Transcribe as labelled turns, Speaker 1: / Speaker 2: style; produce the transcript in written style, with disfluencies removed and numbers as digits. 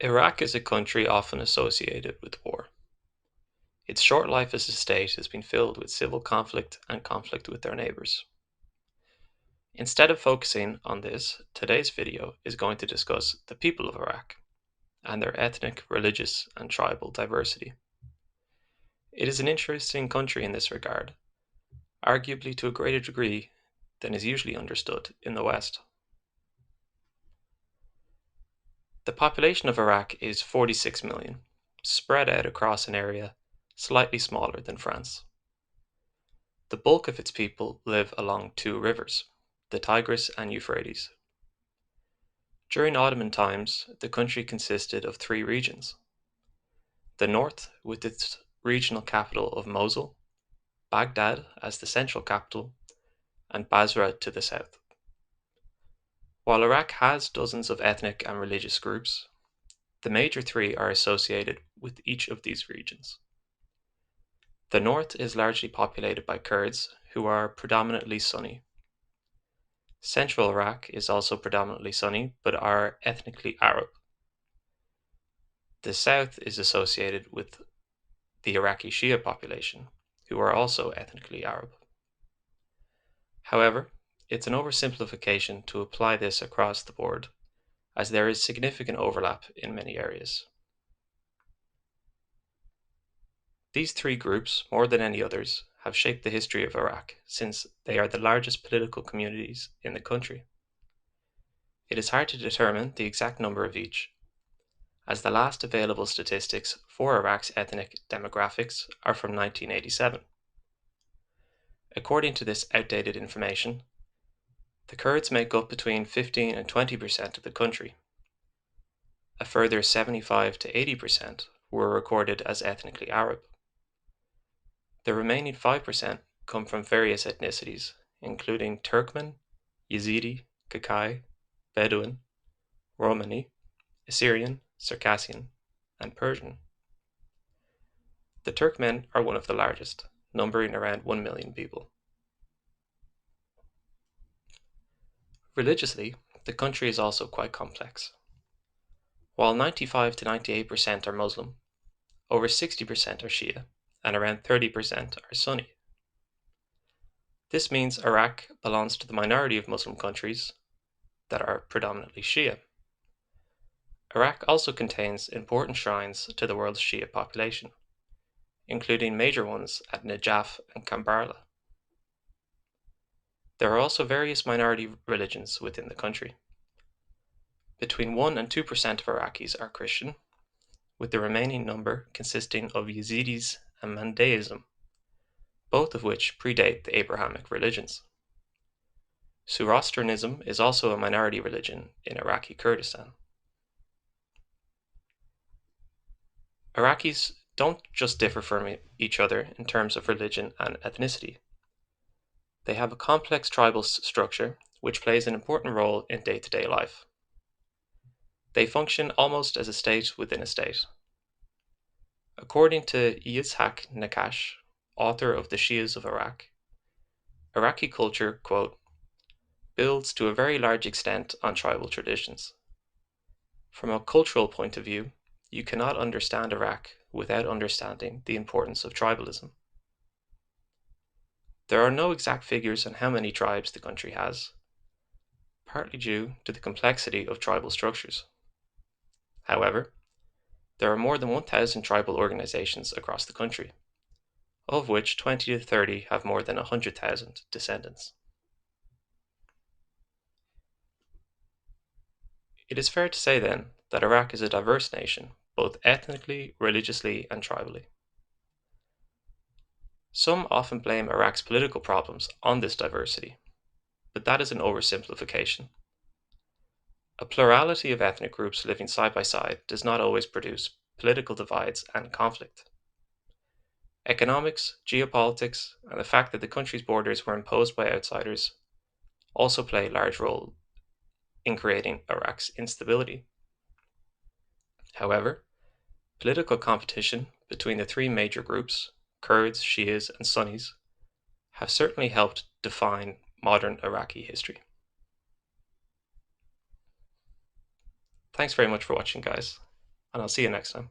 Speaker 1: Iraq is a country often associated with war. Its short life as a state has been filled with civil conflict and conflict with their neighbours. Instead of focusing on this, today's video is going to discuss the people of Iraq and their ethnic, religious, and tribal diversity. It is an interesting country in this regard, arguably to a greater degree than is usually understood in the West. The population of Iraq is 46 million, spread out across an area slightly smaller than France. The bulk of its people live along two rivers, the Tigris and Euphrates. During Ottoman times, the country consisted of three regions. The north, with its regional capital of Mosul, Baghdad as the central capital, and Basra to the south. While Iraq has dozens of ethnic and religious groups, the major three are associated with each of these regions. The north is largely populated by Kurds, who are predominantly Sunni. Central Iraq is also predominantly Sunni, but are ethnically Arab. The south is associated with the Iraqi Shia population, who are also ethnically Arab. However, it's an oversimplification to apply this across the board, as there is significant overlap in many areas. These three groups, more than any others, have shaped the history of Iraq, since they are the largest political communities in the country. It is hard to determine the exact number of each, as the last available statistics for Iraq's ethnic demographics are from 1987. According to this outdated information, the Kurds make up between 15 and 20% of the country. A further 75 to 80% were recorded as ethnically Arab. The remaining 5% come from various ethnicities, including Turkmen, Yazidi, Kakai, Bedouin, Romani, Assyrian, Circassian, and Persian. The Turkmen are one of the largest, numbering around 1 million people. Religiously, the country is also quite complex. While 95 to 98% are Muslim, over 60% are Shia, and around 30% are Sunni. This means Iraq belongs to the minority of Muslim countries that are predominantly Shia. Iraq also contains important shrines to the world's Shia population, including major ones at Najaf and Karbala. There are also various minority religions within the country. Between 1 and 2% of Iraqis are Christian, with the remaining number consisting of Yazidis and Mandaeism, both of which predate the Abrahamic religions. Zoroastrianism is also a minority religion in Iraqi Kurdistan. Iraqis don't just differ from each other in terms of religion and ethnicity. They have a complex tribal structure which plays an important role in day-to-day life. They function almost as a state within a state. According to Yitzhak Nakash, author of The Shias of Iraq, Iraqi culture, quote, builds to a very large extent on tribal traditions. From a cultural point of view, you cannot understand Iraq without understanding the importance of tribalism. There are no exact figures on how many tribes the country has, partly due to the complexity of tribal structures. However, there are more than 1,000 tribal organizations across the country, of which 20 to 30 have more than 100,000 descendants. It is fair to say then that Iraq is a diverse nation, both ethnically, religiously, and tribally. Some often blame Iraq's political problems on this diversity, but that is an oversimplification. A plurality of ethnic groups living side by side does not always produce political divides and conflict. Economics, geopolitics, and the fact that the country's borders were imposed by outsiders also play a large role in creating Iraq's instability. However, political competition between the three major groups, Kurds, Shias, and Sunnis, have certainly helped define modern Iraqi history. Thanks very much for watching, guys. and I'll see you next time.